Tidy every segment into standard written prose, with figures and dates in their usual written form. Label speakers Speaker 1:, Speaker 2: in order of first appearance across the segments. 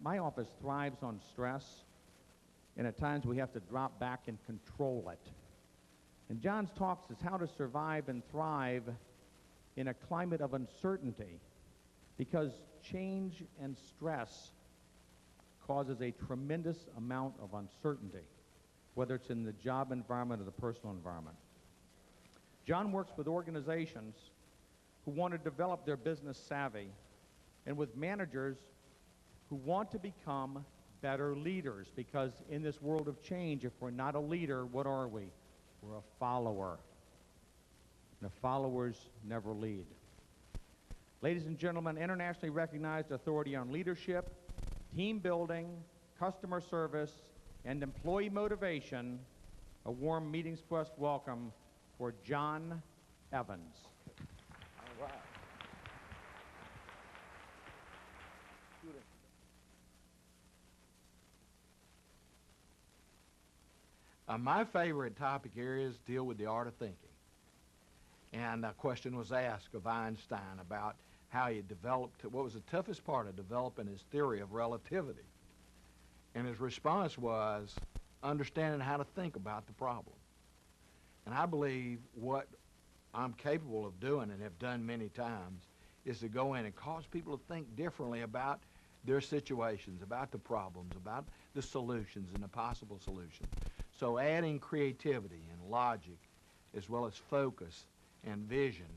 Speaker 1: my office thrives on stress, and at times we have to drop back and control it. And John's talks is how to survive and thrive in a climate of uncertainty, because change and stress causes a tremendous amount of uncertainty, whether it's in the job environment or the personal environment. John works with organizations who want to develop their business savvy and with managers who want to become better leaders, because in this world of change, if we're not a leader, what are we? We're a follower. And the followers never lead. Ladies and gentlemen, internationally recognized authority on leadership, team building, customer service, and employee motivation, a warm Meetings Quest welcome for John Evans.
Speaker 2: All right. My favorite topic areas deal with the art of thinking. And a question was asked of Einstein about how he developed, what was the toughest part of developing his theory of relativity. And his response was understanding how to think about the problem. And I believe what I'm capable of doing and have done many times is to go in and cause people to think differently about their situations, about the problems, about the solutions and the possible solutions. So adding creativity and logic as well as focus and vision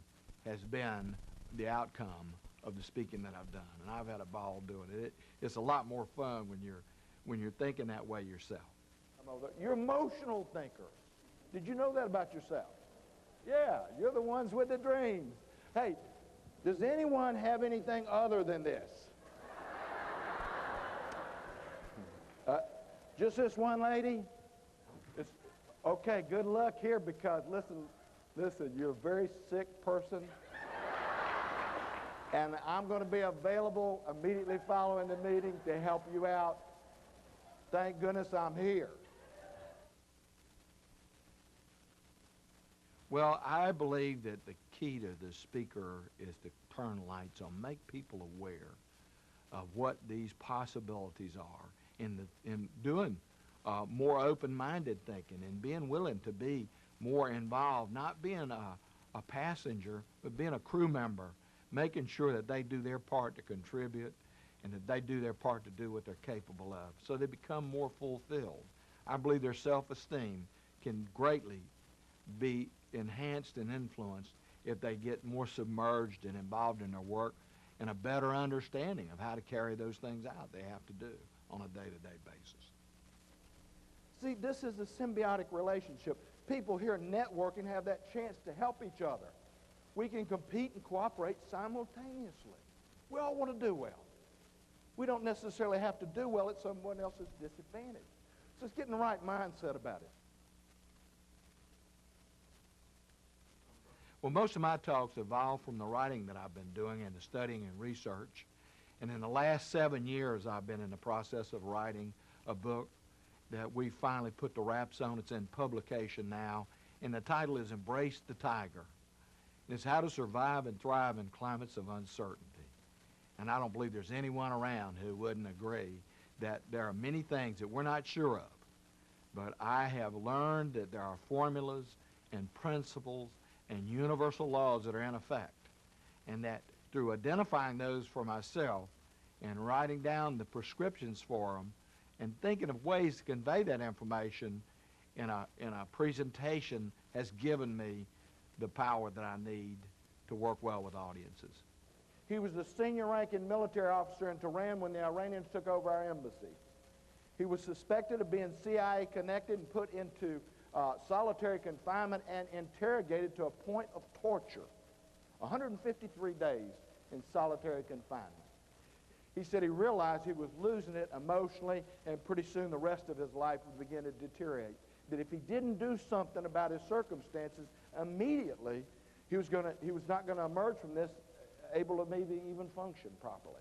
Speaker 2: has been the outcome of the speaking that I've done. And I've had a ball doing it. It's a lot more fun when you're thinking that way yourself.
Speaker 3: You're emotional thinkers. Did you know that about yourself? Yeah, you're the ones with the dreams. Hey, does anyone have anything other than this? Just this one lady? Okay, good luck here, because listen, you're a very sick person. And I'm going to be available immediately following the meeting to help you out. Thank goodness I'm here.
Speaker 2: Well, I believe that the key to the speaker is to turn lights on, make people aware of what these possibilities are in doing more open-minded thinking and being willing to be more involved, not being a passenger, but being a crew member, making sure that they do their part to contribute and that they do their part to do what they're capable of, so they become more fulfilled. I believe their self-esteem can greatly be enhanced and influenced if they get more submerged and involved in their work and a better understanding of how to carry those things out they have to do on a day-to-day basis.
Speaker 3: See, this is a symbiotic relationship. People here networking have that chance to help each other. We can compete and cooperate simultaneously. We all want to do well. We don't necessarily have to do well at someone else's disadvantage. So it's getting the right mindset about it.
Speaker 2: Well, most of my talks evolved from the writing that I've been doing and the studying and research. And in the last 7 years, I've been in the process of writing a book that we finally put the wraps on. It's in publication now, and the title is Embrace the Tiger. It's how to survive and thrive in climates of uncertainty. And I don't believe there's anyone around who wouldn't agree that there are many things that we're not sure of. But I have learned that there are formulas and principles and universal laws that are in effect, and that through identifying those for myself and writing down the prescriptions for them and thinking of ways to convey that information in a presentation has given me the power that I need to work well with audiences.
Speaker 3: He was the senior ranking military officer in Tehran when the Iranians took over our embassy. He was suspected of being CIA connected and put into solitary confinement and interrogated to a point of torture. 153 days in solitary confinement. He said he realized he was losing it emotionally, and pretty soon the rest of his life would begin to deteriorate. That if he didn't do something about his circumstances immediately, he was not going to emerge from this able to maybe even function properly.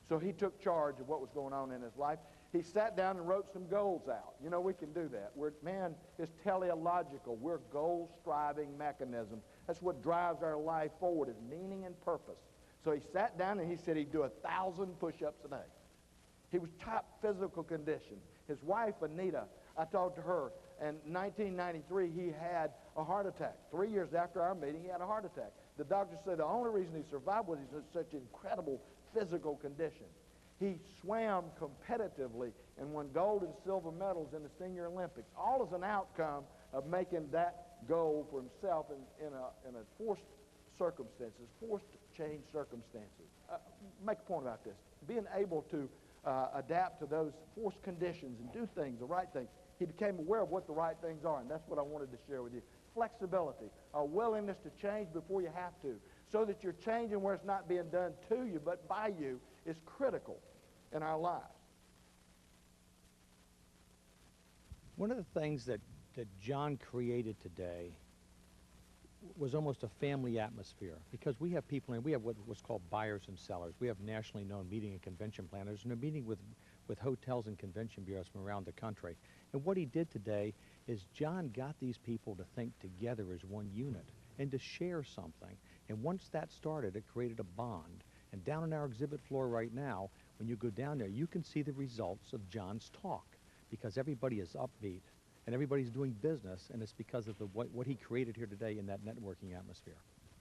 Speaker 3: So he took charge of what was going on in his life. He sat down and wrote some goals out. You know, we can do that. Man is teleological. We're goal-striving mechanisms. That's what drives our life forward, is meaning and purpose. So he sat down and he said he'd do 1,000 push-ups a day. He was top physical condition. His wife, Anita, I talked to her, and in 1993, he had a heart attack. 3 years after our meeting, he had a heart attack. The doctors said the only reason he survived was he's in such incredible physical condition. He swam competitively and won gold and silver medals in the Senior Olympics, all as an outcome of making that goal for himself in a forced circumstances, forced change circumstances. Make a point about this. Being able to adapt to those forced conditions and do things, the right things. He became aware of what the right things are, and that's what I wanted to share with you. Flexibility, a willingness to change before you have to, so that you're changing where it's not being done to you, but by you, is critical in our lives.
Speaker 1: One of the things that John created today was almost a family atmosphere, because we have people, and we have what's called buyers and sellers. We have nationally known meeting and convention planners, and they're meeting with hotels and convention bureaus from around the country. And what he did today is John got these people to think together as one unit and to share something. And once that started, it created a bond. And down on our exhibit floor right now, when you go down there, you can see the results of John's talk, because everybody is upbeat and everybody's doing business, and it's because of what he created here today in that networking atmosphere.